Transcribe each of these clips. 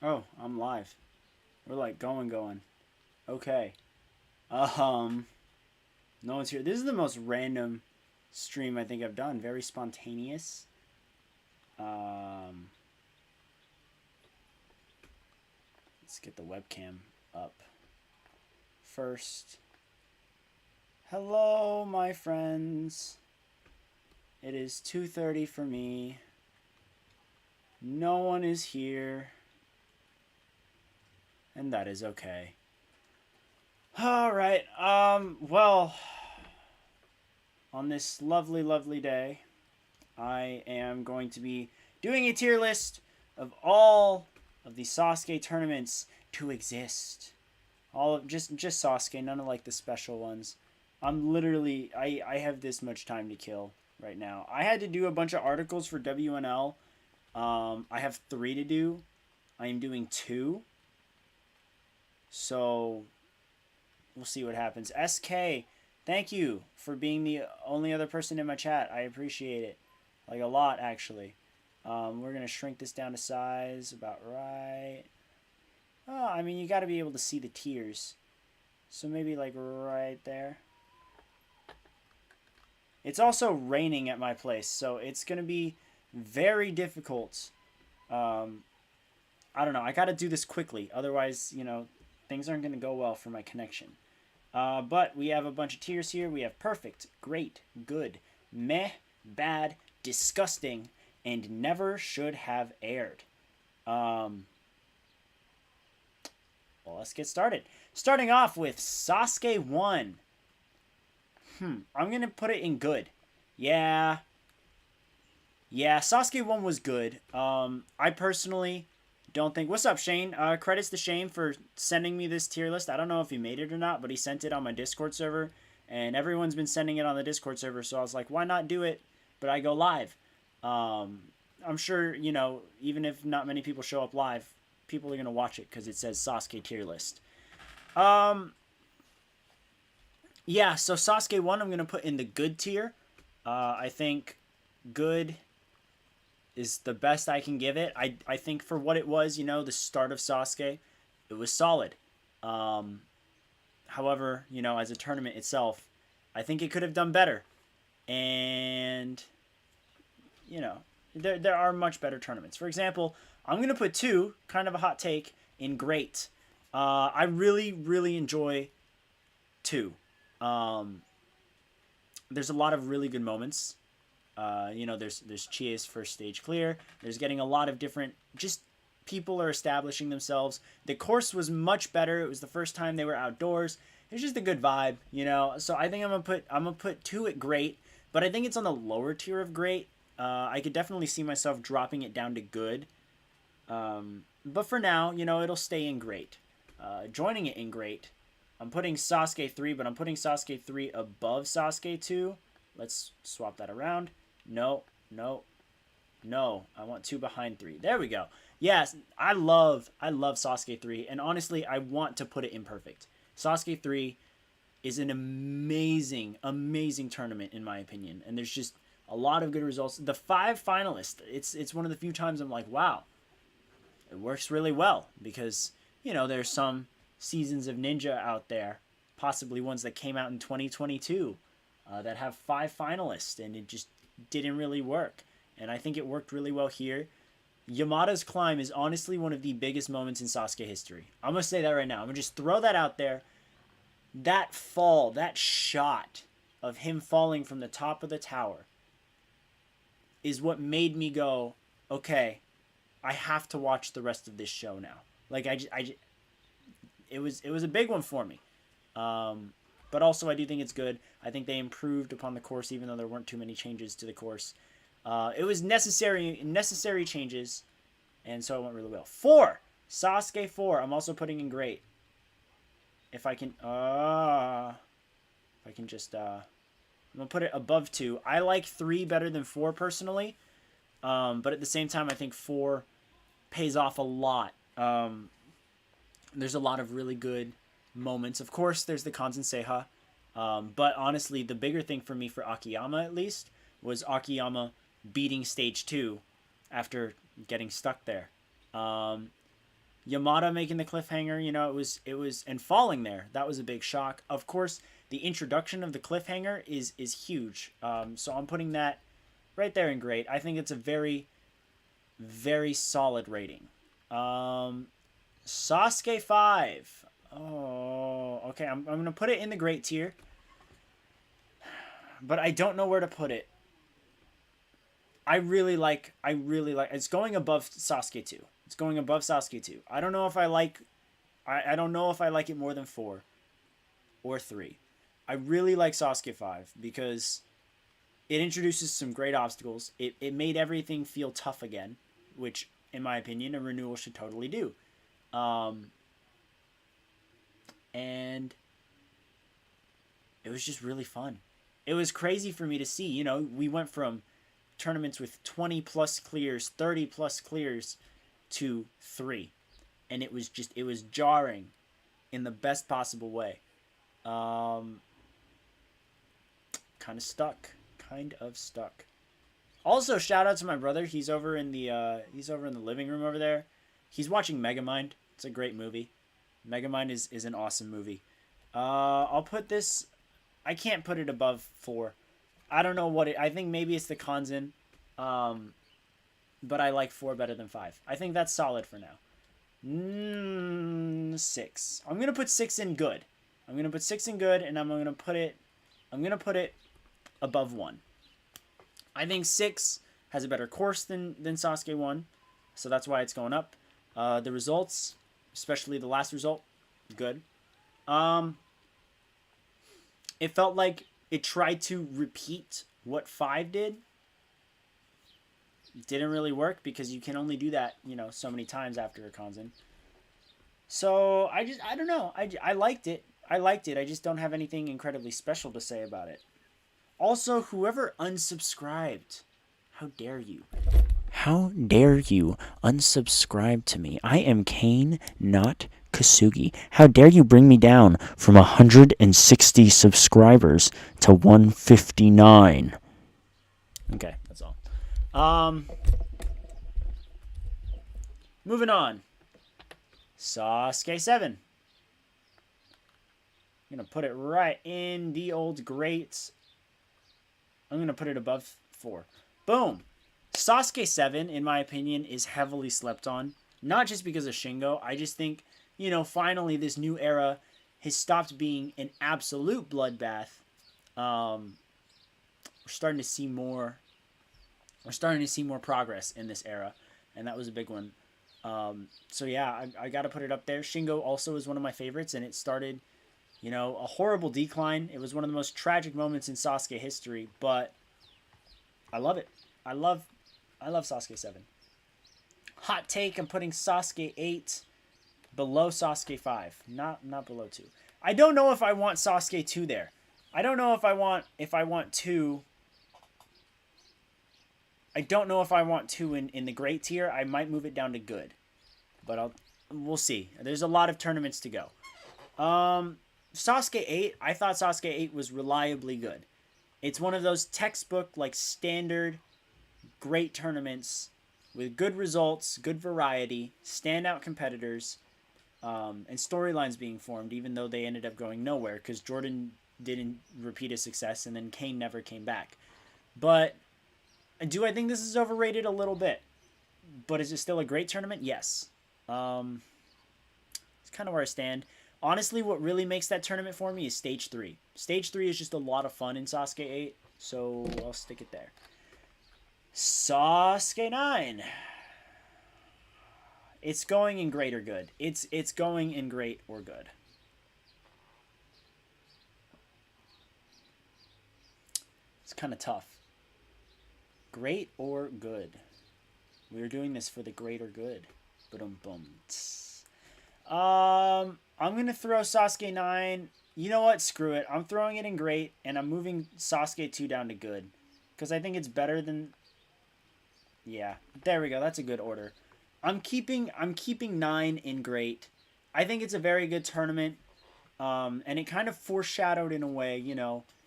Oh, I'm live. We're like going. Okay. No one's here. This is the most random stream I think I've done. Very spontaneous. Um, let's get the webcam up first. Hello, my friends. It is 2:30 for me. No one is here. And that is okay. Alright, well, on this lovely day, I am going to be doing a tier list of all of the Sasuke tournaments to exist. All of, just Sasuke, none of like the special ones. I'm literally, I have this much time to kill right now. I had to do a bunch of articles for WNL. I have 3 to do. I am doing 2. So, we'll see what happens. SK, thank you for being the only other person in my chat. I appreciate it. Like, a lot, actually. We're going to shrink this down to size about right. Oh, I mean, you got to be able to see the tiers. So maybe, like, right there. It's also raining at my place, so it's going to be very difficult. I don't know. I got to do this quickly. Otherwise, you know, things aren't going to go well for my connection. But we have a bunch of tiers here. We have perfect, great, good, meh, bad, disgusting, and never should have aired. Well, let's get started. Starting off with Sasuke 1. I'm going to put it in good. Yeah, Sasuke 1 was good. I personally don't think... What's up, Shane? Credits to Shane for sending me this tier list. I don't know if he made it or not, but he sent it on my Discord server. And everyone's been sending it on the Discord server, so I was like, why not do it? But I go live. I'm sure, you know, even if not many people show up live, people are going to watch it because it says Sasuke tier list. Yeah, so Sasuke 1 I'm going to put in the good tier. I think good is the best I can give it. I think for what it was, you know, the start of Sasuke, it was solid. However, you know, as a tournament itself, I think it could have done better. And, you know, there are much better tournaments. For example, I'm going to put 2, kind of a hot take, in great. I really enjoy 2. There's a lot of really good moments. You know, there's Chia's first stage clear. There's getting a lot of different, just people are establishing themselves. The course was much better. It was the first time they were outdoors. It was just a good vibe, you know. So I think I'm gonna put 2 at great, but I think it's on the lower tier of great. I could definitely see myself dropping it down to good. But for now, you know, it'll stay in great. Joining it in great. I'm putting Sasuke 3, but I'm putting Sasuke 3 above Sasuke 2. Let's swap that around. No. I want 2 behind 3. There we go. Yes, I love Sasuke 3, and honestly, I want to put it in perfect. Sasuke 3 is an amazing tournament in my opinion, and there's just a lot of good results. The 5 finalists, it's one of the few times I'm like, wow, it works really well because, you know, there's some seasons of Ninja out there, possibly ones that came out in 2022, that have 5 finalists, and it just didn't really work. And I think it worked really well here. Yamada's climb is honestly one of the biggest moments in Sasuke history. I'm going to say that right now. I'm going to just throw that out there. That fall, that shot of him falling from the top of the tower is what made me go, okay, I have to watch the rest of this show now. Like, it was a big one for me. But also I do think it's good. I think they improved upon the course, even though there weren't too many changes to the course. It was necessary changes, and so it went really well. 4, Sasuke 4. I'm also putting in great. If I can just, I'm gonna put it above 2. I like 3 better than 4 personally, but at the same time, I think 4 pays off a lot. There's a lot of really good moments. Of course, there's the Kanzen Seiha. But honestly, the bigger thing for me, for Akiyama at least, was Akiyama beating stage 2 after getting stuck there. Yamada making the cliffhanger, it was and falling there. That was a big shock. Of course, the introduction of the cliffhanger is huge. So I'm putting that right there in great. I think it's a very, very solid rating. Sasuke 5. Oh, okay. I'm going to put it in the great tier. But I don't know where to put it. I really like it's going above Sasuke 2. It's going above Sasuke 2. I don't know if I like it more than 4 or 3. I really like Sasuke 5 because it introduces some great obstacles. It made everything feel tough again, which in my opinion a renewal should totally do. And it was just really fun. It was crazy for me to see, we went from tournaments with 20 plus clears, 30 plus clears to 3. And it was jarring in the best possible way. Kind of stuck. Also, shout out to my brother. He's over in the living room over there. He's watching Megamind. It's a great movie. Megamind is an awesome movie. I'll put this. I can't put it above 4. I don't know what it. I think maybe it's the Kanzen. But I like 4 better than 5. I think that's solid for now. 6. I'm gonna put 6 in good. I'm gonna put 6 in good, and I'm gonna put it above 1. I think 6 has a better course than Sasuke 1, so that's why it's going up. The results, especially the last result, good. It felt like it tried to repeat what 5 did. It didn't really work because you can only do that, so many times after a Kanzen. So I don't know. I liked it. I just don't have anything incredibly special to say about it. Also, whoever unsubscribed, how dare you? How dare you unsubscribe to me? I am Kane, not Kasugi. How dare you bring me down from 160 subscribers to 159? Okay, that's all. Moving on. Sasuke 7. I'm going to put it right in the old great. I'm going to put it above 4. Boom. Sasuke 7, in my opinion, is heavily slept on. Not just because of Shingo. I just think, finally this new era has stopped being an absolute bloodbath. We're starting to see more progress in this era, and that was a big one. So yeah, I got to put it up there. Shingo also is one of my favorites, and it started, a horrible decline. It was one of the most tragic moments in Sasuke history, but I love it. I love Sasuke 7. Hot take, I'm putting Sasuke 8 below Sasuke 5, not below 2. I don't know if I want Sasuke 2 there. I don't know if I want 2. I don't know if I want 2 in the great tier. I might move it down to good, but we'll see. There's a lot of tournaments to go. Sasuke 8, I thought Sasuke 8 was reliably good. It's one of those textbook, standard, great tournaments with good results, good variety, standout competitors, and storylines being formed, even though they ended up going nowhere because Jordan didn't repeat his success and then Kane never came back. But do I think this is overrated? A little bit. But is it still a great tournament? Yes. It's kind of where I stand. Honestly, what really makes that tournament for me is Stage 3. Stage 3 is just a lot of fun in Sasuke 8, so I'll stick it there. Sasuke 9. It's going in great or good. It's going in great or good. It's kind of tough. Great or good? We're doing this for the great or good. Boom. I'm going to throw Sasuke 9. You know what? Screw it. I'm throwing it in great, and I'm moving Sasuke 2 down to good. Because I think it's better than... Yeah, there we go. That's a good order. I'm keeping 9 in great. I think it's a very good tournament. And it kind of foreshadowed, in a way,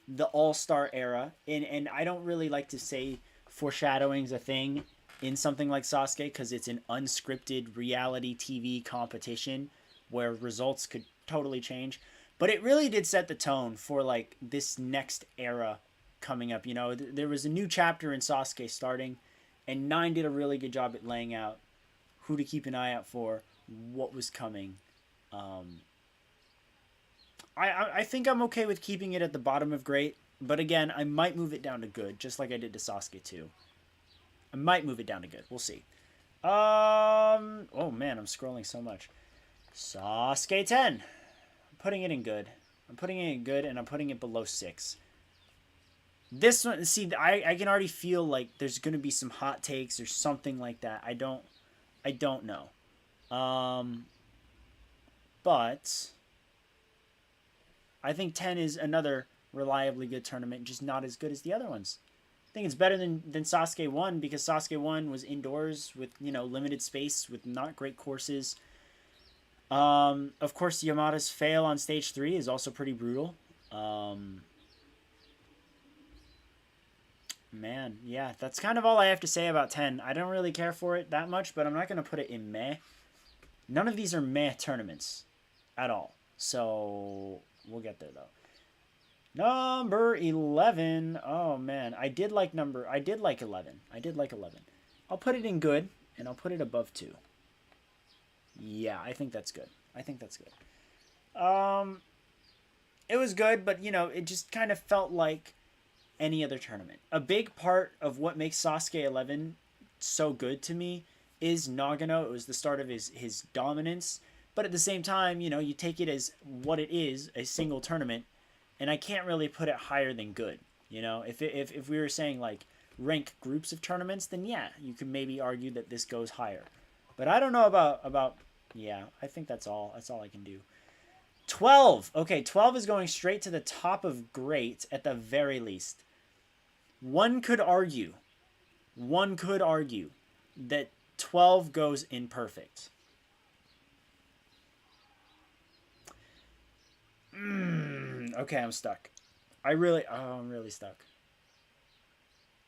the All-Star era. And I don't really like to say foreshadowing's a thing in something like Sasuke because it's an unscripted reality TV competition where results could totally change. But it really did set the tone for like this next era coming up. You know, there was a new chapter in Sasuke starting, and 9 did a really good job at laying out who to keep an eye out for, what was coming. I think I'm okay with keeping it at the bottom of great, but again, I might move it down to good, just like I did to Sasuke 2. I might move it down to good. We'll see. Oh man, I'm scrolling so much. Sasuke 10. I'm putting it in good. I'm putting it in good, and I'm putting it below 6. This one, see, I can already feel like there's going to be some hot takes or something like that. I don't know. But I think 10 is another reliably good tournament, just not as good as the other ones. I think it's better than Sasuke 1 because Sasuke 1 was indoors with, you know, limited space with not great courses. Of course, Yamada's fail on stage 3 is also pretty brutal. Man, yeah, that's kind of all I have to say about 10. I don't really care for it that much, but I'm not going to put it in meh. None of these are meh tournaments at all. So, we'll get there, though. Number 11. Oh, man. I did like 11. I did like 11. I'll put it in good, and I'll put it above 2. Yeah, I think that's good. It was good, but, you know, it just kind of felt like any other tournament. A big part of what makes Sasuke 11 so good to me is Nagano. It was the start of his dominance, but at the same time, you know, you take it as what it is, a single tournament, and I can't really put it higher than good. You know, if we were saying like rank groups of tournaments, then yeah, you could maybe argue that this goes higher. But I don't know about yeah, I think that's all I can do. 12. Okay, 12 is going straight to the top of great at the very least. One could argue that 12 goes in perfect. Okay, I'm stuck. I'm really stuck.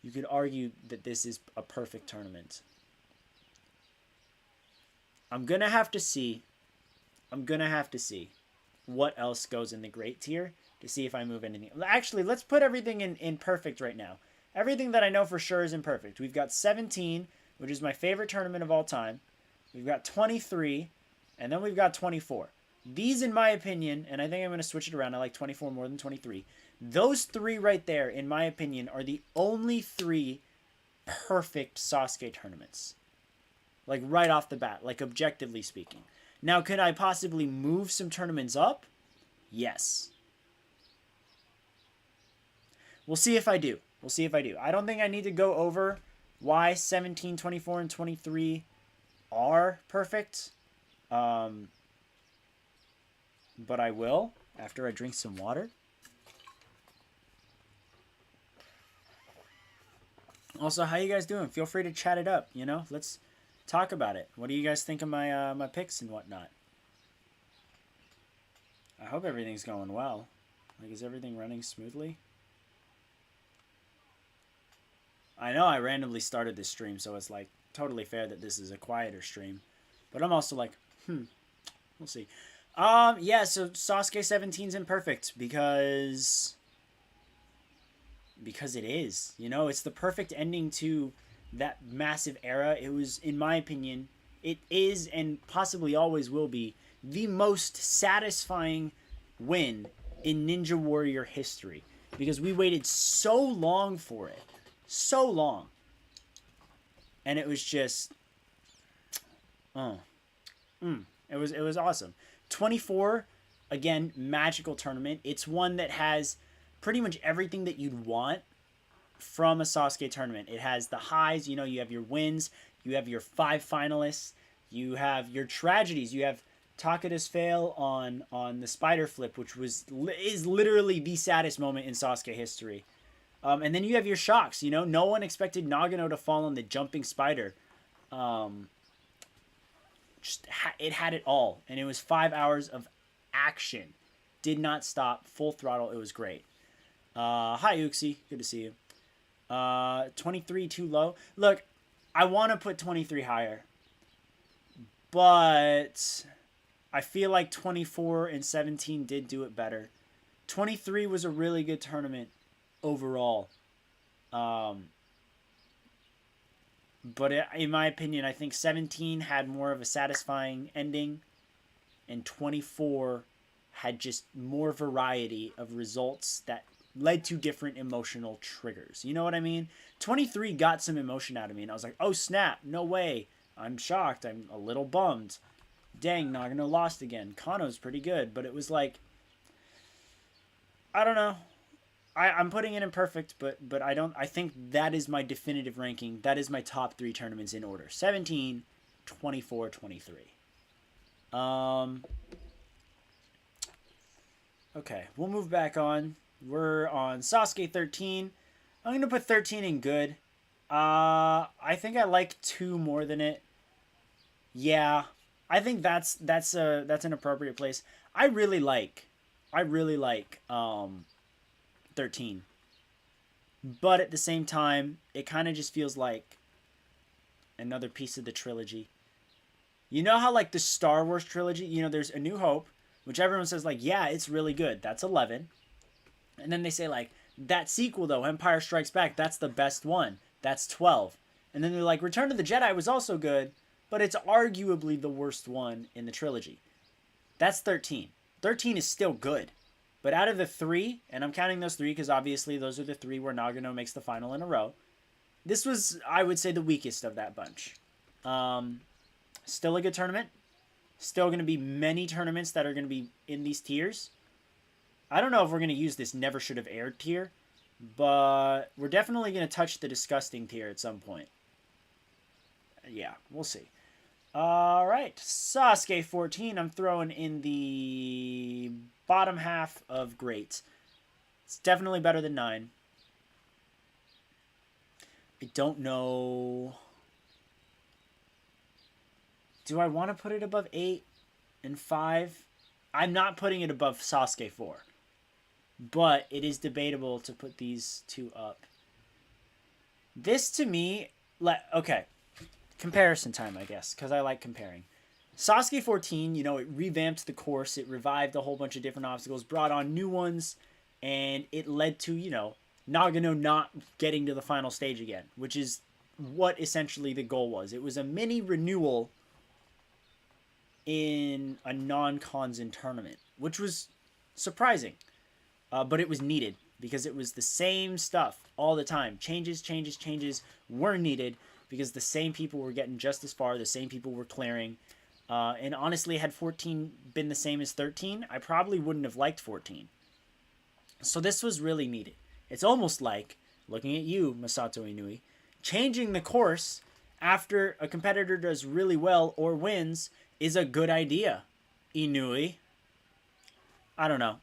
You could argue that this is a perfect tournament. I'm going to have to see what else goes in the great tier to see if I move anything. Actually, let's put everything in perfect right now. Everything that I know for sure is in perfect. We've got 17, which is my favorite tournament of all time. We've got 23, and then we've got 24. These, in my opinion, and I think I'm going to switch it around. I like 24 more than 23. Those 3 right there, in my opinion, are the only 3 perfect Sasuke tournaments. Like, right off the bat, like, objectively speaking. Now, could I possibly move some tournaments up? Yes. We'll see if I do. I don't think I need to go over why 17, 24, and 23 are perfect. But I will after I drink some water. Also, how you guys doing? Feel free to chat it up, you know? Let's talk about it. What do you guys think of my my picks and whatnot? I hope everything's going well. Like, is everything running smoothly? I know I randomly started this stream, so it's like totally fair that this is a quieter stream. But I'm also like, we'll see. Yeah, so Sasuke 17's imperfect because it is. You know, it's the perfect ending to that massive era. It was, in my opinion, it is and possibly always will be the most satisfying win in Ninja Warrior history because we waited so long for it. So long. And it was just it was awesome. 24, again, magical tournament. It's one that has pretty much everything that you'd want from a Sasuke tournament. It has the highs, you know, you have your wins, you have your 5 finalists, you have your tragedies, you have Takada's fail on the spider flip, which is literally the saddest moment in Sasuke history. And then you have your shocks, you know, no one expected Nagano to fall on the jumping spider. It had it all, and it was 5 hours of action. Did not stop, full throttle. It was great. Hi Uxie, good to see you. 23 too low. Look, I want to put 23 higher, but I feel like 24 and 17 did do it better. 23 was a really good tournament overall. But in my opinion, I think 17 had more of a satisfying ending, and 24 had just more variety of results that led to different emotional triggers. You know what I mean? 23 got some emotion out of me, and I was like, oh snap, no way. I'm shocked. I'm a little bummed. Dang, Nagano lost again. Kano's pretty good, but it was like, I don't know. I'm putting it in perfect, but I think that is my definitive ranking. That is my top 3 tournaments in order. 17, 24, 23. Okay, we'll move back on. We're on Sasuke 13. I'm going to put 13 in good. I think I like 2 more than it. Yeah, I think that's an appropriate place. I really like 13. But at the same time, it kind of just feels like another piece of the trilogy. You know how like the Star Wars trilogy, there's A New Hope, which everyone says like, yeah, it's really good. That's 11. And then they say like, that sequel though, Empire Strikes Back, that's the best one. That's 12. And then they're like, Return of the Jedi was also good, but it's arguably the worst one in the trilogy. That's 13. 13 is still good. But out of the 3, and I'm counting those 3 because obviously those are the 3 where Nagano makes the final in a row. This was, I would say, the weakest of that bunch. Still a good tournament. Still going to be many tournaments that are going to be in these tiers. I don't know if we're going to use this never should have aired tier, but we're definitely going to touch the disgusting tier at some point. Yeah, we'll see. All right, Sasuke 14. I'm throwing in the bottom half of great. It's definitely better than 9. I don't know. Do I want to put it above 8 and 5? I'm not putting it above Sasuke 4. But it is debatable to put these 2 up. This to me, okay. Comparison time, I guess, because I like comparing. Sasuke 14, it revamped the course. It revived a whole bunch of different obstacles, brought on new ones, and it led to, Nagano not getting to the final stage again, which is what essentially the goal was. It was a mini renewal in a non-Kanzen tournament, which was surprising, but it was needed because it was the same stuff all the time. Changes were needed because the same people were getting just as far, the same people were clearing. And honestly, had 14 been the same as 13, I probably wouldn't have liked 14. So this was really needed. It's almost like, looking at you, Masato Inui, changing the course after a competitor does really well or wins is a good idea, Inui. I don't know.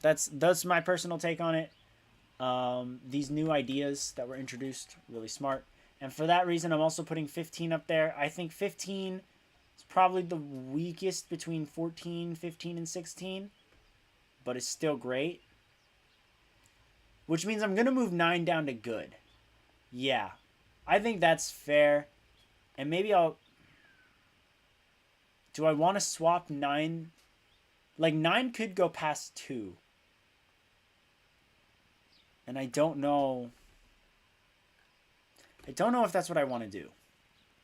That's my personal take on it. These new ideas that were introduced, really smart. And for that reason, I'm also putting 15 up there. I think 15 is probably the weakest between 14, 15, and 16. But it's still great. Which means I'm going to move 9 down to good. Yeah. I think that's fair. And maybe I'll... Do I want to swap 9? Like, 9 could go past 2. And I don't know... I don't know if that's what I want to do.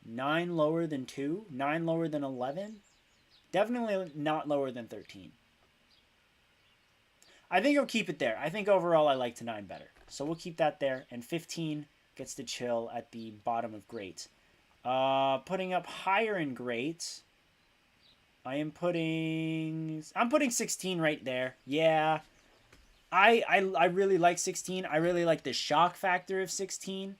9 lower than 2? 9 lower than 11? Definitely not lower than 13. I think I'll keep it there. I think overall I liked 9 better. So we'll keep that there. And 15 gets to chill at the bottom of great. Putting up higher in great. I'm putting 16 right there. Yeah. I really like 16. I really like the shock factor of 16.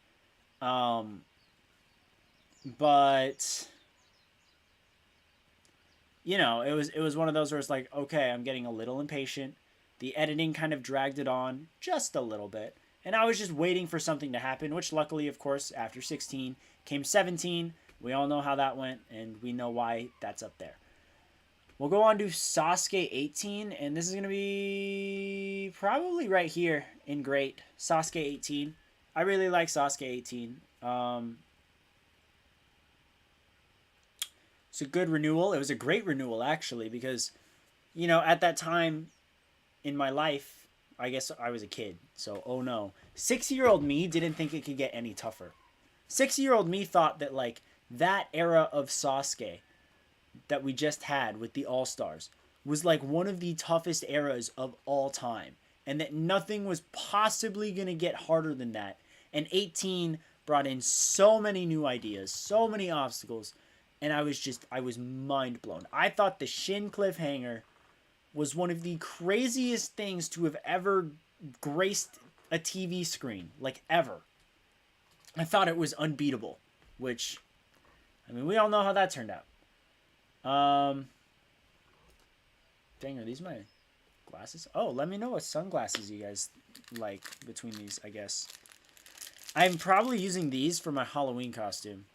But it was one of those where it's like, okay, I'm getting a little impatient. The editing kind of dragged it on just a little bit. And I was just waiting for something to happen, which luckily, of course, after 16 came 17. We all know how that went, and we know why that's up there. We'll go on to Sasuke 18, and this is going to be probably right here in great. Sasuke 18. I really like Sasuke 18. It's a good renewal. It was a great renewal, actually, because, at that time in my life, I guess I was a kid. So, oh no. 6-year-old me didn't think it could get any tougher. 6-year-old me thought that, like, that era of Sasuke that we just had with the All Stars was like one of the toughest eras of all time, and that nothing was possibly going to get harder than that. And 18 brought in so many new ideas, so many obstacles, and I was mind blown. I thought the Shin cliffhanger was one of the craziest things to have ever graced a TV screen, like ever. I thought it was unbeatable, which, I mean, we all know how that turned out. Dang, are these my glasses? Oh, let me know what sunglasses you guys like between these, I guess. I'm probably using these for my Halloween costume.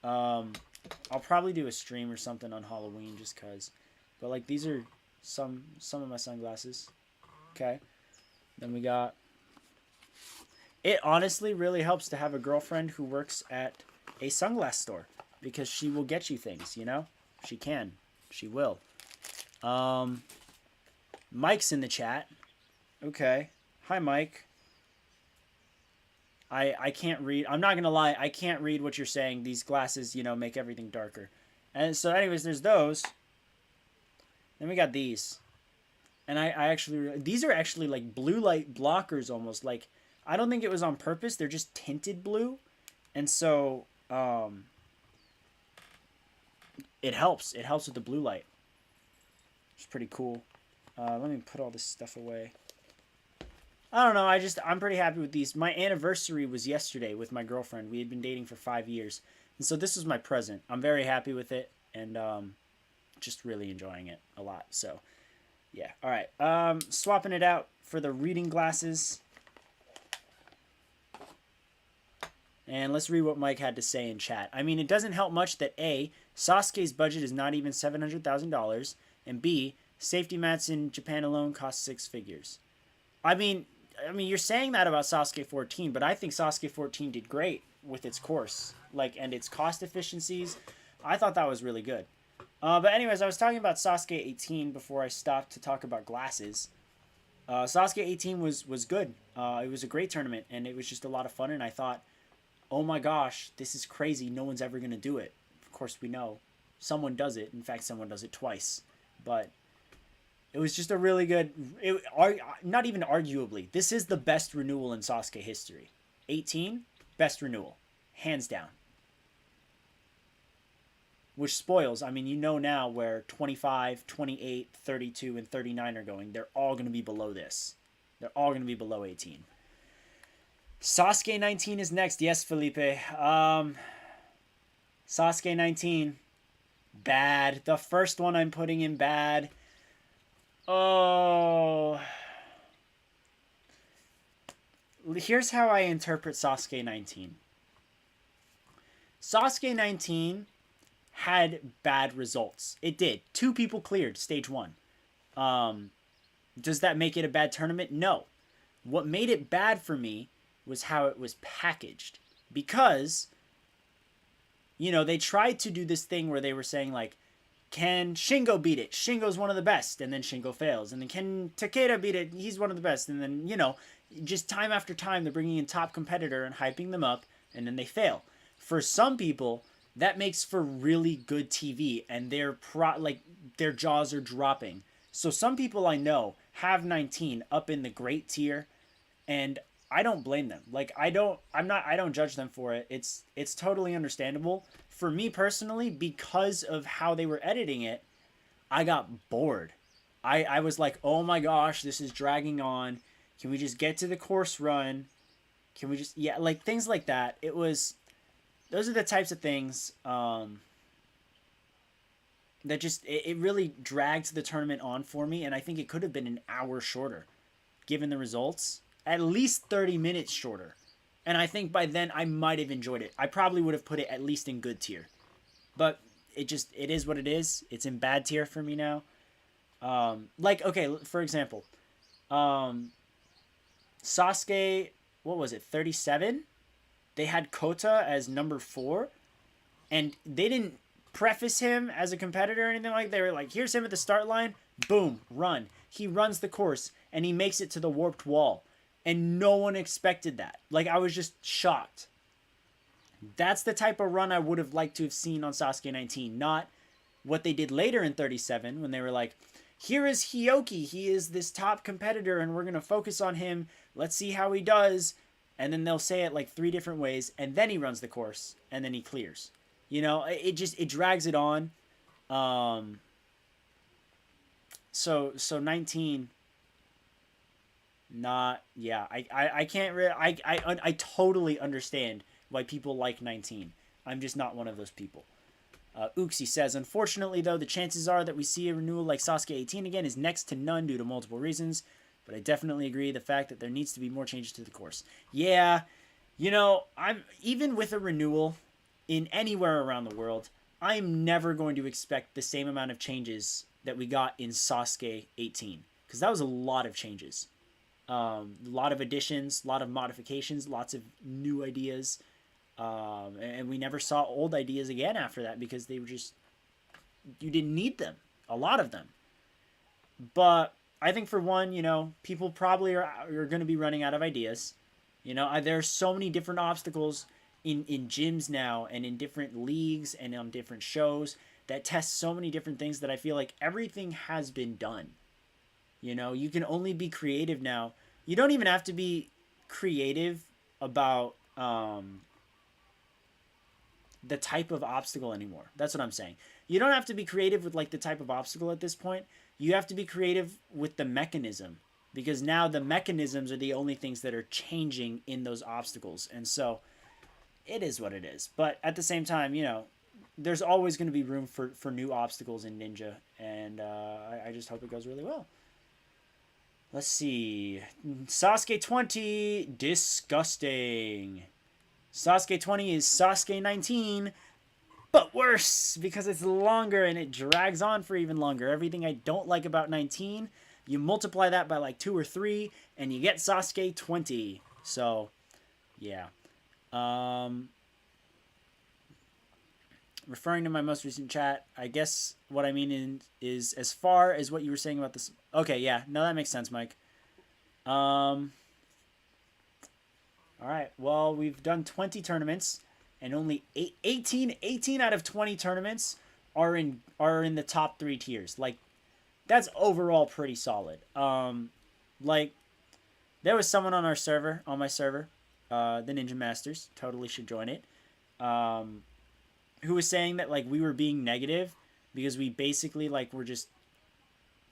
I'll probably do a stream or something on Halloween just cause. But like these are some of my sunglasses. Okay. Then we got. It honestly really helps to have a girlfriend who works at a sunglass store because she will get you things, you know? She can. She will. Mike's in the chat. Okay. Hi, Mike. I can't read. I'm not going to lie. I can't read what you're saying. These glasses, make everything darker. And so anyways, there's those. Then we got these. And I actually, these are actually like blue light blockers almost. Like, I don't think it was on purpose. They're just tinted blue. And so, it helps. It helps with the blue light. It's pretty cool. Let me put all this stuff away. I don't know. I'm pretty happy with these. My anniversary was yesterday with my girlfriend. We had been dating for 5 years. And so this was my present. I'm very happy with it. And just really enjoying it a lot. So, yeah. All right. Swapping it out for the reading glasses. And let's read what Mike had to say in chat. I mean, it doesn't help much that A, Sasuke's budget is not even $700,000, and B, safety mats in Japan alone cost 6 figures. I mean, you're saying that about Sasuke 14, but I think Sasuke 14 did great with its course, and its cost efficiencies. I thought that was really good. But anyways, I was talking about Sasuke 18 before I stopped to talk about glasses. Sasuke 18 was good. It was a great tournament, and it was just a lot of fun, and I thought, oh my gosh, this is crazy. No one's ever going to do it. Of course, we know. Someone does it. In fact, someone does it twice. But it was just a really good... not even arguably. This is the best renewal in Sasuke history. 18, best renewal. Hands down. Which spoils. I mean, you know now where 25, 28, 32, and 39 are going. They're all going to be below this. They're all going to be below 18. Sasuke 19 is next. Yes, Felipe. Sasuke 19. Bad. The first one I'm putting in bad. Oh. Here's how I interpret Sasuke 19. Sasuke 19 had bad results. It did. 2 people cleared stage 1. Does that make it a bad tournament? No. What made it bad for me was how it was packaged. Because, they tried to do this thing where they were saying, like, can Shingo beat it? Shingo's one of the best. And then Shingo fails. And then can Takeda beat it? He's one of the best. And then, just time after time, they're bringing in top competitor and hyping them up. And then they fail. For some people, that makes for really good TV. And their jaws are dropping. So some people I know have 19 up in the great tier. And I don't blame them. I don't judge them for it. It's totally understandable. For me personally, because of how they were editing it, I got bored. I was like, oh my gosh, this is dragging on. Can we just get to the course run? Can we just, things like that. Those are the types of things that just, it really dragged the tournament on for me. And I think it could have been an hour shorter, given the results. At least 30 minutes shorter. And I think by then I might have enjoyed it. I probably would have put it at least in good tier. But it is what it is. It's in bad tier for me now. Okay, for example. Sasuke, what was it, 37? They had Kota as number 4. And they didn't preface him as a competitor or anything like that. They were like, here's him at the start line, boom, run. He runs the course, and he makes it to the warped wall. And no one expected that. Like, I was just shocked. That's the type of run I would have liked to have seen on Sasuke 19, not what they did later in 37 when they were like, here is Hyoki. He is this top competitor, and we're going to focus on him. Let's see how he does. And then they'll say it like 3 different ways, and then he runs the course, and then he clears. You know, it drags it on. So 19, not, yeah, I can't really, I totally understand why people like 19. I'm just not one of those people. Uxie says, unfortunately, though, the chances are that we see a renewal like Sasuke 18 again is next to none due to multiple reasons. But I definitely agree the fact that there needs to be more changes to the course. Yeah, you know, I'm even with a renewal in anywhere around the world, I'm never going to expect the same amount of changes that we got in Sasuke 18. Because that was a lot of changes. A lot of additions, a lot of modifications, lots of new ideas. And we never saw old ideas again after that because they were just, you didn't need them. A lot of them. But I think for one, you know, people probably are going to be running out of ideas. You know, there are so many different obstacles in gyms now and in different leagues and on different shows that test so many different things that I feel like everything has been done. You know, you can only be creative now. You don't even have to be creative about the type of obstacle anymore. That's what I'm saying. You don't have to be creative with like the type of obstacle at this point. You have to be creative with the mechanism, because now the mechanisms are the only things that are changing in those obstacles. And so it is what it is. But at the same time, you know, there's always going to be room for new obstacles in Ninja. And I just hope it goes really well. Let's see. Sasuke 20, disgusting. Sasuke 20 is Sasuke 19, but worse because it's longer and it drags on for even longer. Everything I don't like about 19, you multiply that by like 2 or 3 and you get Sasuke 20. So, yeah. Referring to my most recent chat, I guess what I mean is as far as what you were saying about this. Okay, yeah. No, that makes sense, Mike. All right. Well, we've done 20 tournaments, and only 18 out of 20 tournaments are in the top 3 tiers. Like, that's overall pretty solid. Like, there was someone on my server, the Ninja Masters, totally should join it, who was saying that like we were being negative because we basically like were just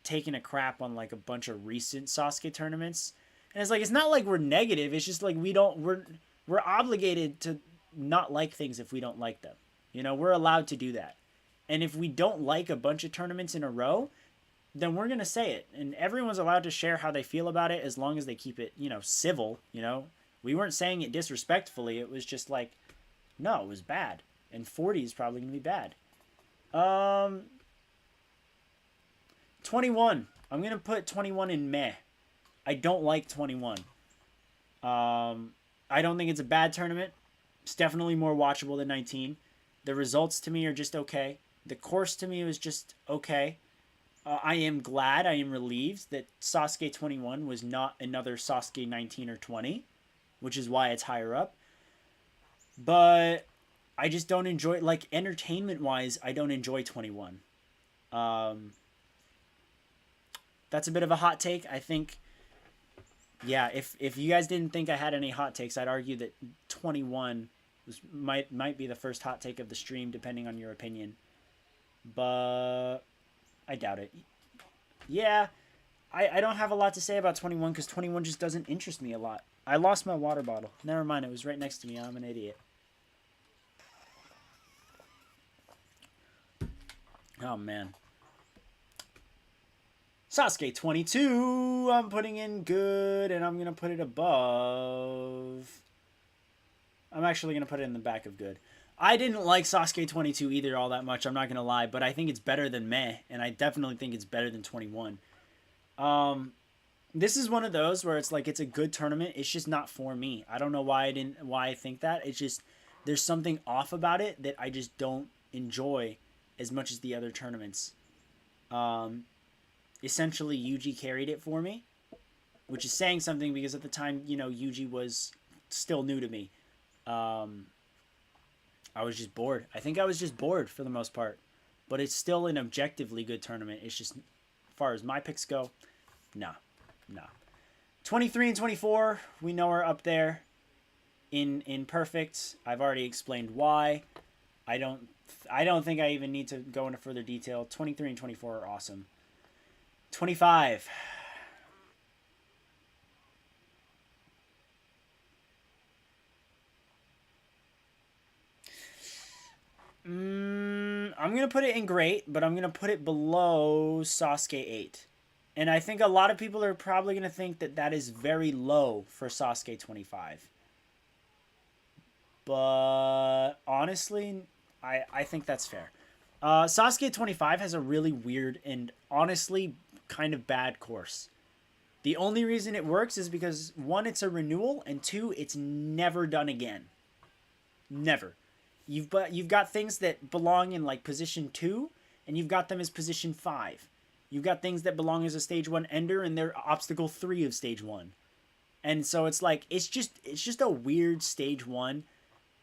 taking a crap on like a bunch of recent Sasuke tournaments. And it's like, it's not like we're negative. It's just like we're obligated to not like things if we don't like them. You know, we're allowed to do that. And if we don't like a bunch of tournaments in a row, then we're going to say it. And everyone's allowed to share how they feel about it as long as they keep it, you know, civil, you know. We weren't saying it disrespectfully. It was just like, no, it was bad. And 40 is probably going to be bad. 21. I'm going to put 21 in meh. I don't like 21. I don't think it's a bad tournament. It's definitely more watchable than 19. The results to me are just okay. The course to me was just okay. I am glad, I am relieved that Sasuke 21 was not another Sasuke 19 or 20, which is why it's higher up. But I just don't enjoy, like, entertainment-wise, I don't enjoy 21. That's a bit of a hot take. I think, yeah, if you guys didn't think I had any hot takes, I'd argue that 21 might be the first hot take of the stream, depending on your opinion. But I doubt it. Yeah, I don't have a lot to say about 21 because 21 just doesn't interest me a lot. I lost my water bottle. Never mind, it was right next to me. I'm an idiot. Oh, man. Sasuke 22, I'm putting in good, and I'm going to put it above. I'm actually going to put it in the back of good. I didn't like Sasuke 22 either all that much, I'm not going to lie, but I think it's better than meh, and I definitely think it's better than 21. This is one of those where it's like it's a good tournament, it's just not for me. I don't know why I think that. It's just there's something off about it that I just don't enjoy as much as the other tournaments. Essentially, Yuji carried it for me, which is saying something because at the time, Yuji was still new to me. I was just bored. I think I was just bored for the most part. But it's still an objectively good tournament. It's just, as far as my picks go, nah. 23 and 24, we know are up there in perfect. I've already explained why. I don't think I even need to go into further detail. 23 and 24 are awesome. 25. I'm going to put it in great, but I'm going to put it below Sasuke 8. And I think a lot of people are probably going to think that that is very low for Sasuke 25. But honestly, I think that's fair. Sasuke 25 has a really weird and honestly kind of bad course. The only reason it works is because, one, it's a renewal, and two, it's never done again. Never. You've got things that belong in like position 2, and you've got them as position 5. You've got things that belong as a stage 1 ender, and they're obstacle 3 of stage 1. And so it's like it's just a weird stage 1.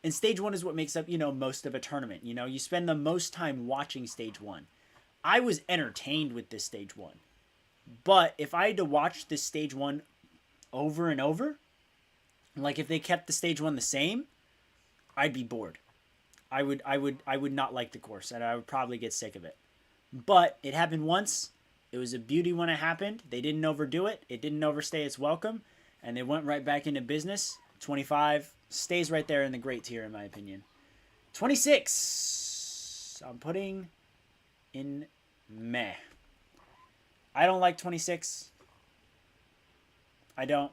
And stage 1 is what makes up, most of a tournament. You spend the most time watching stage 1. I was entertained with this stage 1. But if I had to watch this stage 1 over and over, like if they kept the stage 1 the same, I'd be bored. I would not like the course, and I would probably get sick of it. But it happened once. It was a beauty when it happened. They didn't overdo it. It didn't overstay its welcome, and they went right back into business. 25 stays right there in the great tier, in my opinion. 26, I'm putting in meh. I don't like 26. I don't.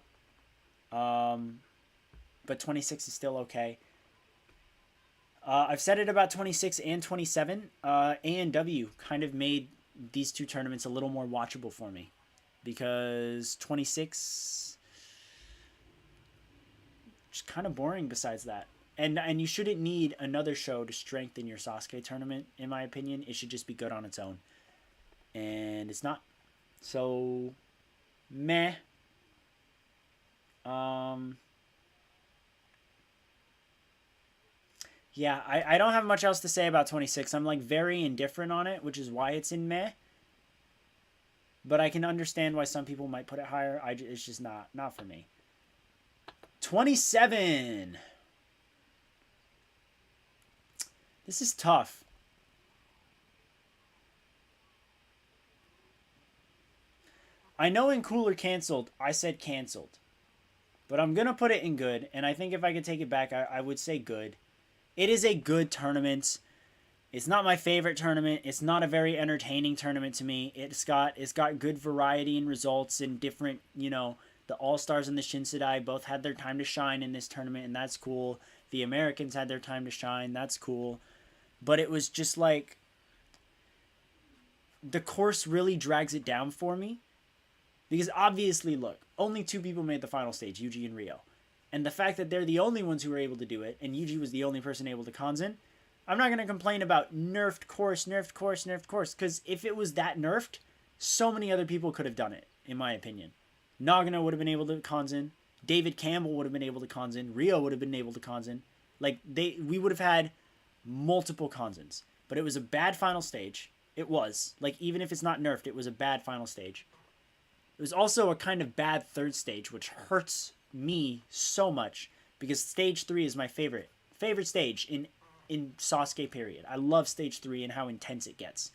But 26 is still okay. I've said it about 26 and 27. A&W kind of made these two tournaments a little more watchable for me. Because 26... just kind of boring besides that. And you shouldn't need another show to strengthen your Sasuke tournament, in my opinion. It should just be good on its own. And it's not. So, meh. Yeah, I don't have much else to say about 26. I'm like very indifferent on it, which is why it's in meh. But I can understand why some people might put it higher. It's just not for me. 27. This is tough. I know in Cooler Canceled, I said canceled. But I'm going to put it in good. And I think if I could take it back, I would say good. It is a good tournament. It's not my favorite tournament. It's not a very entertaining tournament to me. It's got good variety in results and different, the All-Stars and the Shinseidai both had their time to shine in this tournament, and that's cool. The Americans had their time to shine. That's cool. But it was just like the course really drags it down for me. Because obviously, look, only 2 people made the final stage, Yuji and Ryo. And the fact that they're the only ones who were able to do it, and Yuji was the only person able to Kanzen, I'm not going to complain about nerfed course, because if it was that nerfed, so many other people could have done it, in my opinion. Nagano would have been able to Kanzen. David Campbell would have been able to Kanzen. Ryo would have been able to Kanzen. Like, we would have had multiple Kanzens. But it was a bad final stage. It was. Like, even if it's not nerfed, it was a bad final stage. It was also a kind of bad third stage, which hurts me so much, because stage 3 is my favorite stage in Sasuke period. I love stage 3 and how intense it gets.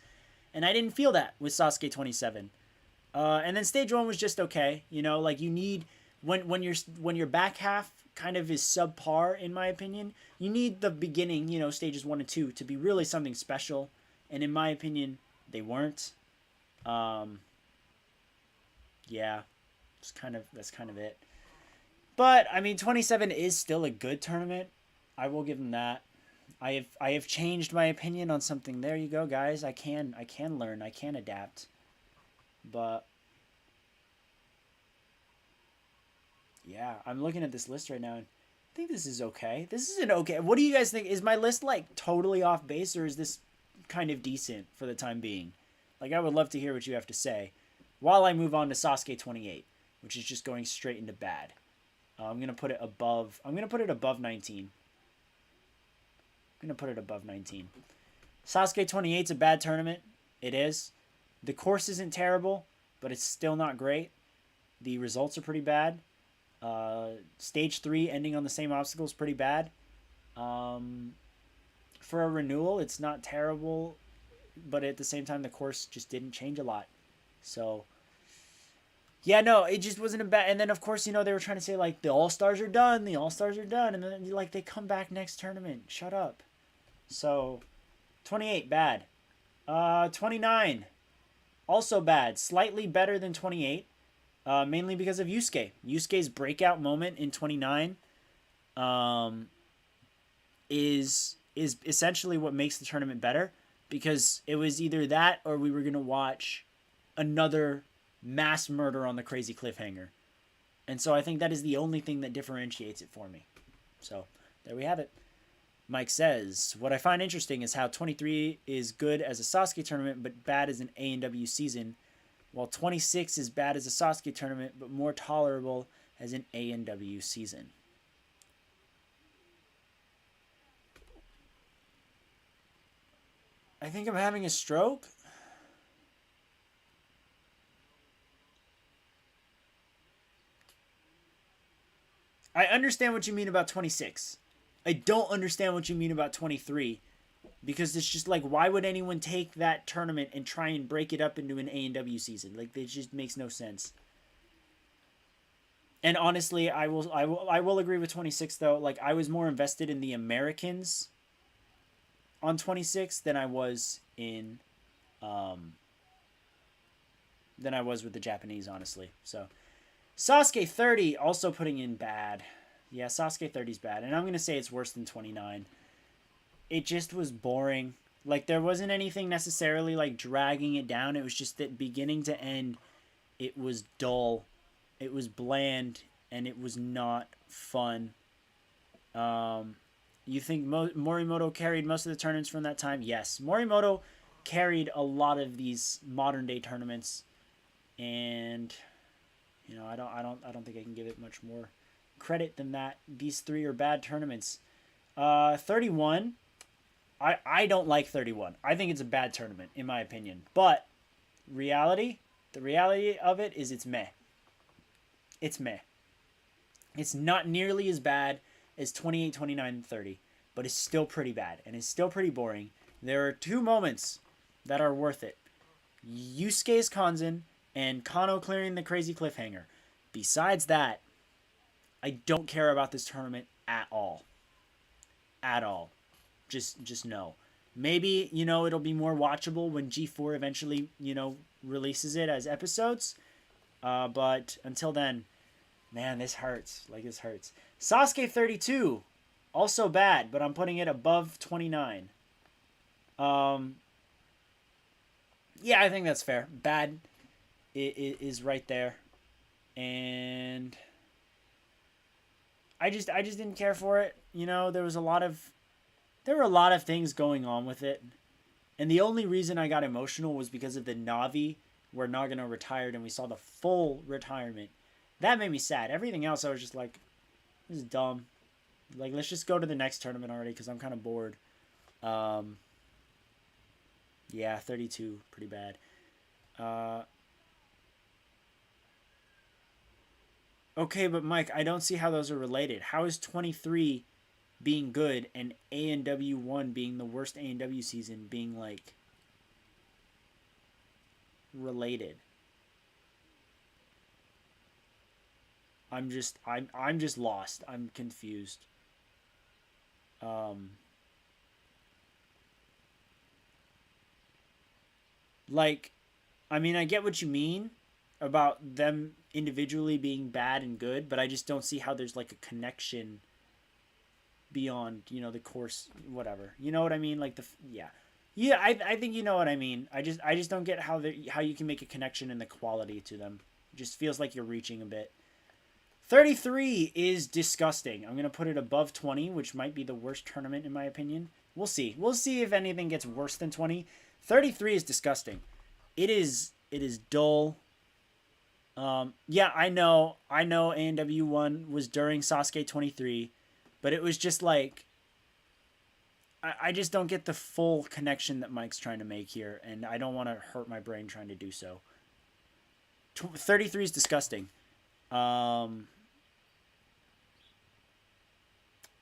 And I didn't feel that with Sasuke 27. And then stage 1 was just okay. Like you need, when your back half kind of is subpar, in my opinion, you need the beginning, stages 1 and 2 to be really something special. And in my opinion, they weren't. Yeah, that's kind of it. But I mean, 27 is still a good tournament. I will give them that. I have changed my opinion on something. There you go, guys. I can learn. I can adapt. But yeah, I'm looking at this list right now, and think this is okay. This is an okay. What do you guys think? Is my list like totally off base, or is this kind of decent for the time being. Like, I would love to hear what you have to say while I move on to Sasuke 28, which is just going straight into bad. I'm going to put it above 19. I'm going to put it above 19. Sasuke 28 is a bad tournament. It is. The course isn't terrible, but it's still not great. The results are pretty bad. Stage 3 ending on the same obstacle is pretty bad. For a renewal, it's not terrible, but at the same time, the course just didn't change a lot. So, yeah, no, it just wasn't a bad. And then, of course, you know, they were trying to say, like, the All-Stars are done. The All-Stars are done. And then, like, they come back next tournament. Shut up. So, 28, bad. 29, also bad. Slightly better than 28. Mainly because of Yusuke. Yusuke's breakout moment in 29 is essentially what makes the tournament better, because it was either that or we were going to watch another mass murder on the crazy cliffhanger. And so I think that is the only thing that differentiates it for me. So there we have it. Mike says, what I find interesting is how 23 is good as a Sasuke tournament but bad as an A&W season, while 26 is bad as a Sasuke tournament but more tolerable as an A&W season. I think I'm having a stroke. I understand what you mean about 26. I don't understand what you mean about 23. Because it's just like, why would anyone take that tournament and try and break it up into an A&W season? Like, it just makes no sense. And honestly, I will agree with 26 though. Like, I was more invested in the Americans on 26 than I was in with the Japanese, honestly. So Sasuke 30 also putting in bad. Yeah, Sasuke 30 is bad, and I'm gonna say it's worse than 29. It just was boring. Like, there wasn't anything necessarily like dragging it down. It was just that beginning to end, it was dull, it was bland, and it was not fun. You think Morimoto carried most of the tournaments from that time? Yes, Morimoto carried a lot of these modern day tournaments, and you know, I don't think I can give it much more credit than that. These three are bad tournaments. 31. I don't like 31. I think it's a bad tournament, in my opinion. But the reality of it is it's meh. It's meh. It's not nearly as bad as 28, 29, and 30, but it's still pretty bad, and it's still pretty boring. There are two moments that are worth it. Yusuke's Kanzen and Kano clearing the crazy cliffhanger. Besides that, I don't care about this tournament at all. At all. Just no. Maybe, you know, it'll be more watchable when G4 eventually, you know, releases it as episodes. But until then, man, this hurts. Like, this hurts. Sasuke 32, also bad, but I'm putting it above 29. Yeah, I think that's fair. Bad is right there. And I just didn't care for it. You know, there were a lot of things going on with it. And the only reason I got emotional was because of the Navi where Nagano retired and we saw the full retirement. That made me sad. Everything else I was just like, this is dumb. Like, let's just go to the next tournament already because I'm kind of bored. Yeah, 32, pretty bad. Okay, but Mike, I don't see how those are related. How is 23 being good and A&W 1 being the worst A&W season being, like, related? I'm just lost. I'm confused. Like, I mean, I get what you mean about them individually being bad and good, but I just don't see how there's, like, a connection beyond, you know, the course, whatever. You know what I mean? Like, yeah. I think you know what I mean. I just don't get how you can make a connection in the quality to them. It just feels like you're reaching a bit. 33 is disgusting. I'm going to put it above 20, which might be the worst tournament in my opinion. We'll see. We'll see if anything gets worse than 20. 33 is disgusting. It is dull. Yeah, I know ANW 1 was during Sasuke 23, but it was just like I just don't get the full connection that Mike's trying to make here, and I don't want to hurt my brain trying to do so. 33 is disgusting.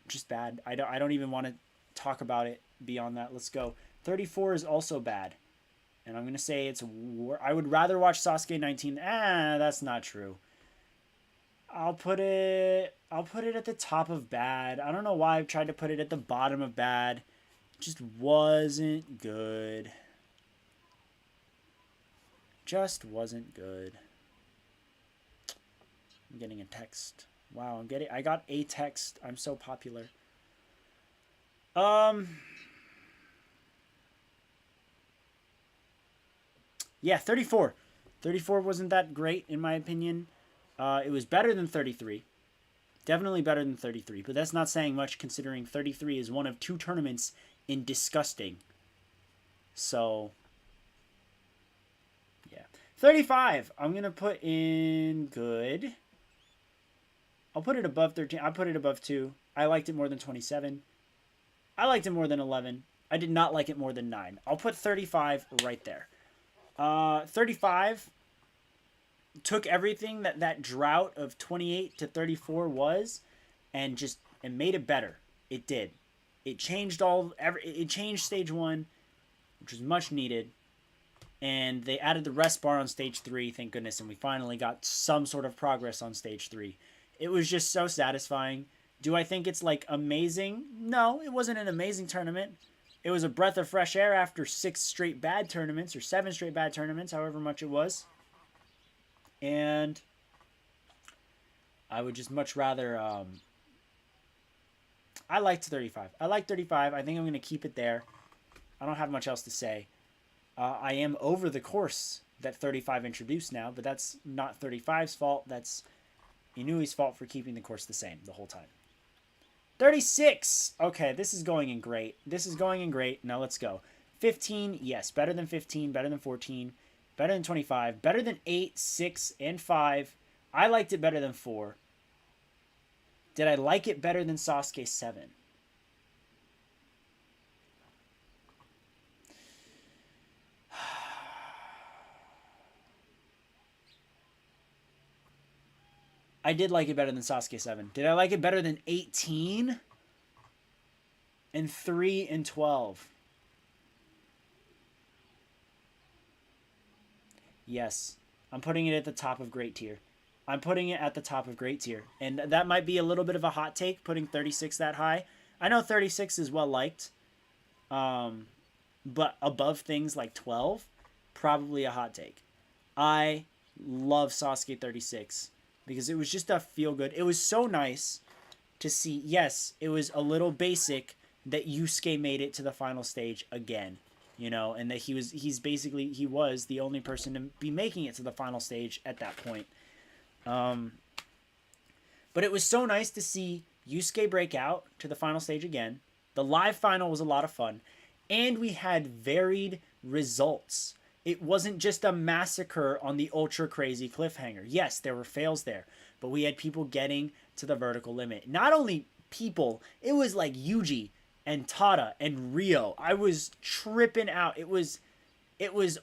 Just bad. I don't even want to talk about it beyond that. Let's go. 34 is also bad. And I'm going to say I would rather watch Sasuke 19. That's not true. I'll put it at the top of bad. I don't know why I've tried to put it at the bottom of bad. It just wasn't good. Just wasn't good. I'm getting a text. Wow, I got a text. I'm so popular. Yeah, 34. 34 wasn't that great in my opinion. It was better than 33. Definitely better than 33, but that's not saying much considering 33 is one of 2 tournaments in disgusting. So, yeah. 35, I'm going to put in good. I'll put it above 13. I put it above 2. I liked it more than 27. I liked it more than 11. I did not like it more than 9. I'll put 35 right there. 35 took everything that drought of 28 to 34 was and made it better. It did. It changed it changed stage 1, which was much needed. And they added the rest bar on stage 3, thank goodness, and we finally got some sort of progress on stage 3. It was just so satisfying. Do I think it's like amazing? No, it wasn't an amazing tournament. It was a breath of fresh air after 6 straight bad tournaments, or 7 straight bad tournaments, however much it was. And I would just much rather... I liked 35. I like 35. I think I'm going to keep it there. I don't have much else to say. I am over the course that 35 introduced now, but that's not 35's fault. That's Inui's fault for keeping the course the same the whole time. 36. Okay, this is going in great. This is going in great. Now let's go. 15, yes. Better than 15. Better than 14. Better than 25. Better than 8, 6, and 5. I liked it better than 4. Did I like it better than Sasuke 7? I did like it better than Sasuke 7. Did I like it better than 18? And 3 and 12? Yes. I'm putting it at the top of great tier. I'm putting it at the top of great tier. And that might be a little bit of a hot take, putting 36 that high. I know 36 is well liked. But above things like 12, probably a hot take. I love Sasuke 36. Because it was just a feel-good. It was so nice to see, yes, it was a little basic that Yusuke made it to the final stage again. You know, and that he was the only person to be making it to the final stage at that point. But it was so nice to see Yusuke break out to the final stage again. The live final was a lot of fun. And we had varied results. It wasn't just a massacre on the ultra crazy cliffhanger. Yes, there were fails there, but we had people getting to the vertical limit. Not only people, it was like Yuji and Tada and Rio. I was tripping out. It was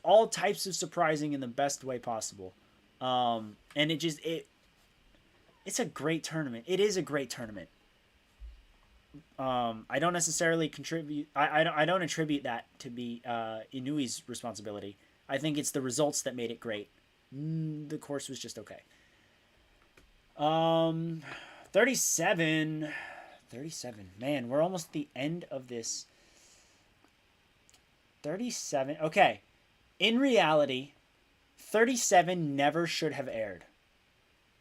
all types of surprising in the best way possible. And it's a great tournament. It is a great tournament. I don't necessarily contribute. I don't attribute that to be Inui's responsibility. I think it's the results that made it great. The course was just okay. 37. 37. Man, we're almost at the end of this. 37. Okay. In reality, 37 never should have aired.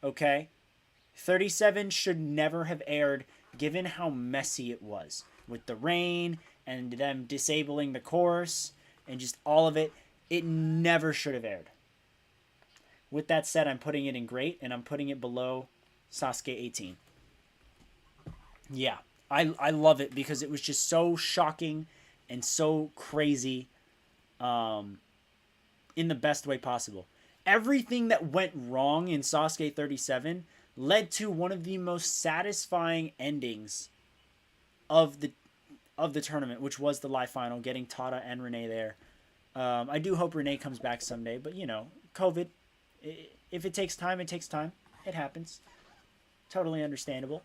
Okay? 37 should never have aired given how messy it was. With the rain and them disabling the course and just all of it. It never should have aired. With that said, I'm putting it in great, and I'm putting it below Sasuke 18. Yeah. I love it because it was just so shocking and so crazy, um, in the best way possible. Everything that went wrong in Sasuke 37 led to one of the most satisfying endings of the tournament, which was the live final, getting Tada and Renee there. I do hope Renee comes back someday, but you know, COVID. If it takes time, it takes time. It happens. Totally understandable.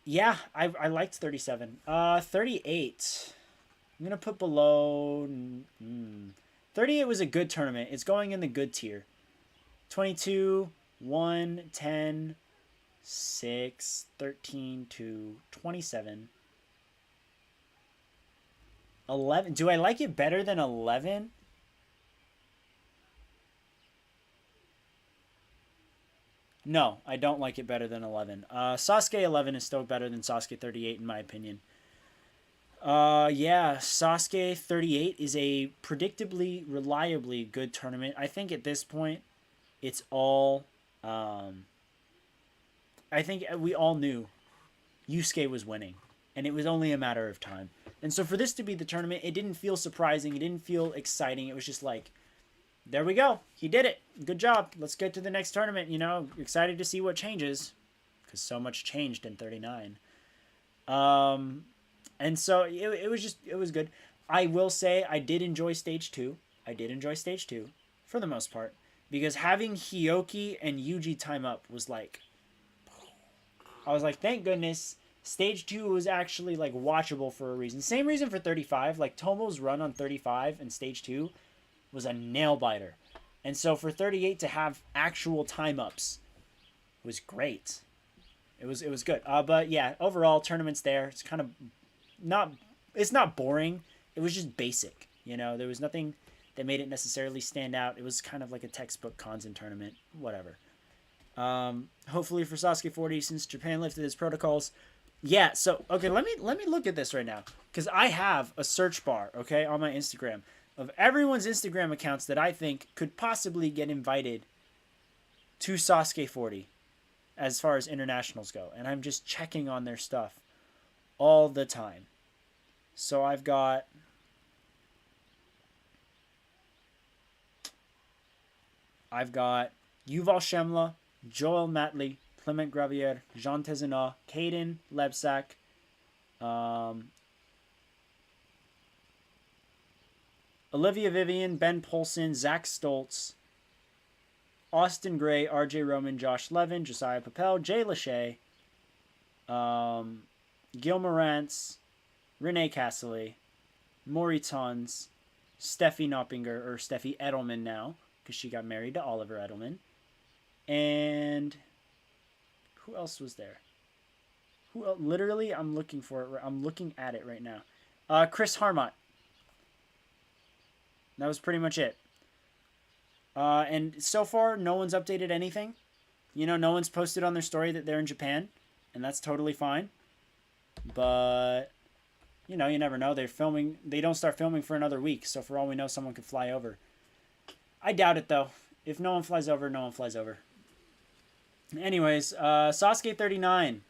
Yeah, I liked 37. 38. I'm gonna put below. 38 was a good tournament. It's going in the good tier. 22, 1, 10, 6, 13, 2, 27. 11. Do I like it better than 11? No, I don't like it better than 11. Sasuke 11 is still better than Sasuke 38 in my opinion. Yeah, Sasuke 38 is a predictably, reliably good tournament. I think at this point, it's all. Um, I think we all knew Yusuke was winning, and it was only a matter of time. And so for this to be the tournament, it didn't feel surprising. It didn't feel exciting. It was just like, there we go. He did it. Good job. Let's get to the next tournament. You know, excited to see what changes, because so much changed in 39. And so it was just, it was good. I will say I did enjoy stage two. I did enjoy stage two for the most part, because having Hioki and Yuji time up was like, I was like, thank goodness. Stage 2 was actually like watchable for a reason. Same reason for 35. Like Tomo's run on 35 and stage 2 was a nail biter. And so for 38 to have actual time ups was great. It was good. But yeah, overall tournaments there. It's kind of not, it's not boring. It was just basic. You know, there was nothing that made it necessarily stand out. It was kind of like a textbook Kanzen tournament, whatever. Hopefully for Sasuke 40, since Japan lifted its protocols. Yeah, so okay, let me look at this right now, because I have a search bar, okay, on my Instagram of everyone's Instagram accounts that I think could possibly get invited to Sasuke 40 as far as internationals go, and I'm just checking on their stuff all the time. So I've got Yuval Shemla, Joel Matley, Clement Gravier, Jean Tezena, Caden Lebsack, Olivia Vivian, Ben Polson, Zach Stoltz, Austin Gray, RJ Roman, Josh Levin, Josiah Papel, Jay Lachey, Gil Morantz, Renee Castley, Maury Tons, Steffi Noppinger, or Steffi Edelman now, because she got married to Oliver Edelman. And who else was there? Who else? Literally, I'm looking for it. I'm looking at it right now. Chris Harmont. That was pretty much it. And so far, no one's updated anything. You know, no one's posted on their story that they're in Japan, and that's totally fine. But you know, you never know. They're filming. They don't start filming for another week, so for all we know, someone could fly over. I doubt it though. If no one flies over, no one flies over. Anyways, Sasuke 39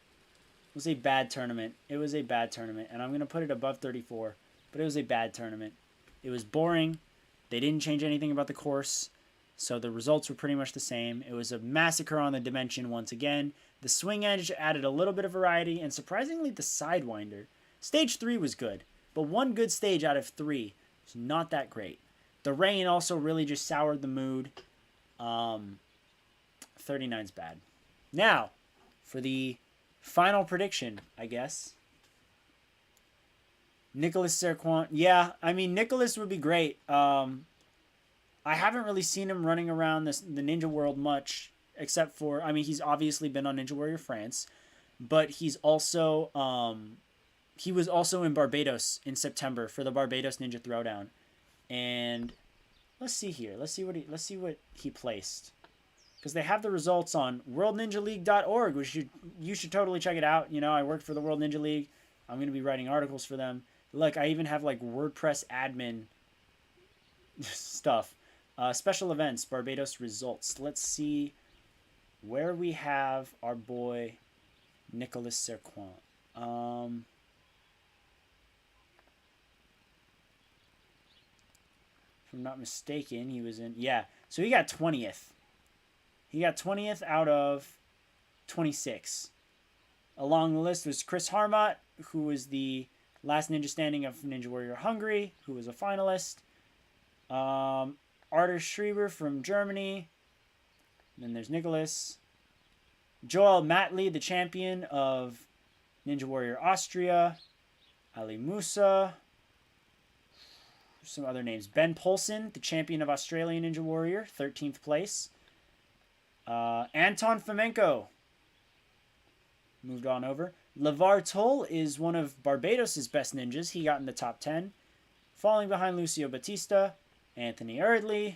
was a bad tournament. It was a bad tournament, and I'm going to put it above 34, but it was a bad tournament. It was boring. They didn't change anything about the course, so the results were pretty much the same. It was a massacre on the dimension once again. The swing edge added a little bit of variety, and surprisingly, the sidewinder. Stage 3 was good, but one good stage out of 3 was not that great. The rain also really just soured the mood. 39's bad. Now, for the final prediction, I guess. Nicholas Serquant. Yeah, I mean, Nicholas would be great. I haven't really seen him running around the Ninja World much, except for, I mean, he's obviously been on Ninja Warrior France, but he's also, he was also in Barbados in September for the Barbados Ninja Throwdown. And let's see here. Let's see what he placed. Because they have the results on worldninjaleague.org, which you should totally check it out. You know, I work for the World Ninja League. I'm going to be writing articles for them. Look, I even have like WordPress admin stuff. Special events, Barbados results. Let's see where we have our boy Nicholas Serquant. Um, if I'm not mistaken, he was in... Yeah, so he got 20th. He got 20th out of 26. Along the list was Chris Harmot, who was the last ninja standing of Ninja Warrior Hungary, who was a finalist. Artur Schreiber from Germany. And then there's Nicholas. Joel Matley, the champion of Ninja Warrior Austria. Ali Musa. Some other names. Ben Polson, the champion of Australian Ninja Warrior, 13th place. Anton Fomenko moved on over. LeVar Toll is one of Barbados' best ninjas. He got in the top 10. Falling behind Lucio Batista, Anthony Erdley.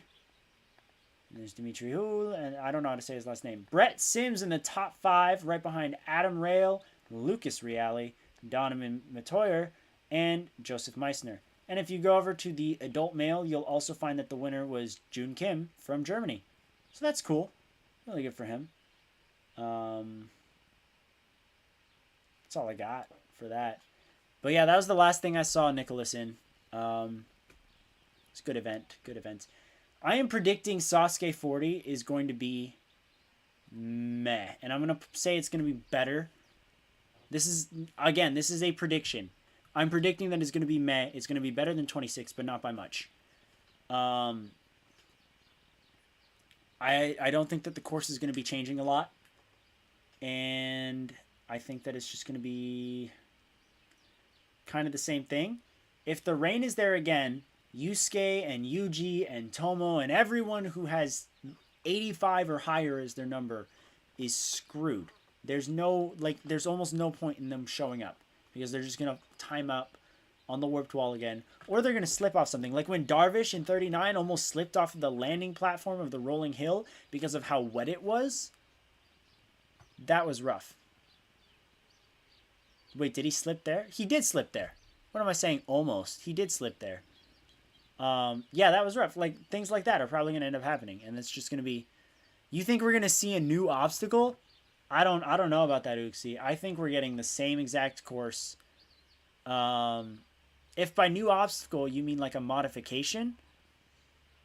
There's Dimitri Houle, and I don't know how to say his last name. Brett Sims in the top 5, right behind Adam Rail, Lucas Reale, Donovan Matoyer, and Joseph Meissner. And if you go over to the adult male, you'll also find that the winner was Jun Kim from Germany. So that's cool. Really good for him. That's all I got for that. But yeah, that was the last thing I saw Nicholas in. It's a good event. Good event. I am predicting Sasuke 40 is going to be meh. And I'm going to say it's going to be better. This is a prediction. I'm predicting that it's going to be meh. It's going to be better than 26, but not by much. I don't think that the course is going to be changing a lot. And I think that it's just going to be kind of the same thing. If the rain is there again, Yusuke and Yuji and Tomo and everyone who has 85 or higher as their number is screwed. There's almost no point in them showing up because they're just going to time up on the warped wall again, or they're going to slip off something. Like when Darvish in 39 almost slipped off the landing platform of the rolling hill because of how wet it was. That was rough. Wait, did he slip there? He did slip there. What am I saying? Almost. He did slip there. Yeah, that was rough. Like, things like that are probably going to end up happening. And it's just going to be... You think we're going to see a new obstacle? I don't know about that, Uxie. I think we're getting the same exact course. If by new obstacle you mean like a modification,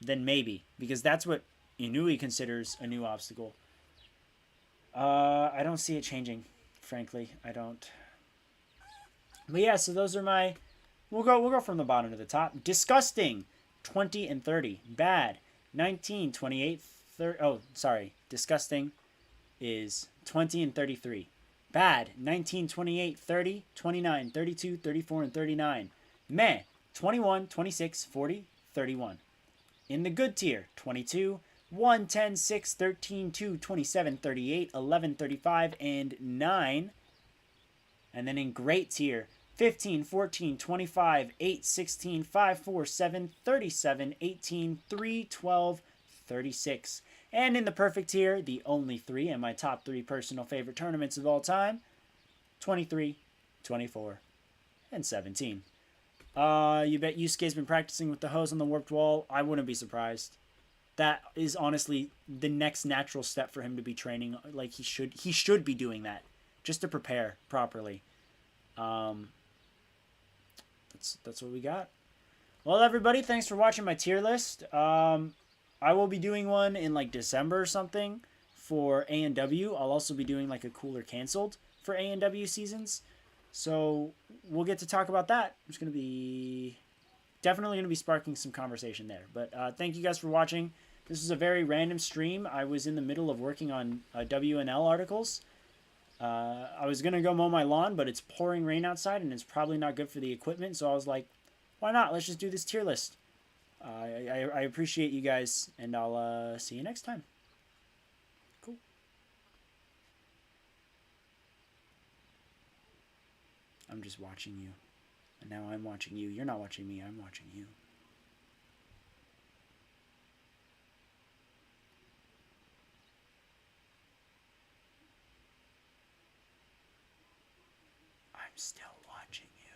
then maybe. Because that's what Inui considers a new obstacle. I don't see it changing, frankly. I don't... But yeah, so those are my... We'll go from the bottom to the top. Disgusting, 20 and 30. Bad, 19, 28, 30. Oh, sorry. Disgusting is 20 and 33. Bad, 19, 28, 30, 29, 32, 34, and 39. Meh, 21, 26, 40, 31. In the good tier, 22, 1, 10, 6, 13, 2, 27, 38, 11, 35, and 9. And then in great tier, 15, 14, 25, 8, 16, 5, 4, 7, 37, 18, 3, 12, 36. And in the perfect tier, the only 3 and my top 3 personal favorite tournaments of all time, 23, 24, and 17. You bet Yusuke's been practicing with the hose on the warped wall. I wouldn't be surprised. That is honestly the next natural step for him to be training. Like he should be doing that just to prepare properly. That's what we got. Well, everybody, thanks for watching my tier list. I will be doing one in like December or something for A&W. I'll also be doing like a cooler canceled for A&W seasons. So we'll get to talk about that. It's going to be definitely going to be sparking some conversation there. But thank you guys for watching. This is a very random stream. I was in the middle of working on WNL articles. I was going to go mow my lawn, but it's pouring rain outside and it's probably not good for the equipment. So I was like, why not? Let's just do this tier list. I appreciate you guys, and I'll see you next time. Cool. I'm just watching you. And now I'm watching you. You're not watching me. I'm watching you. I'm still watching you.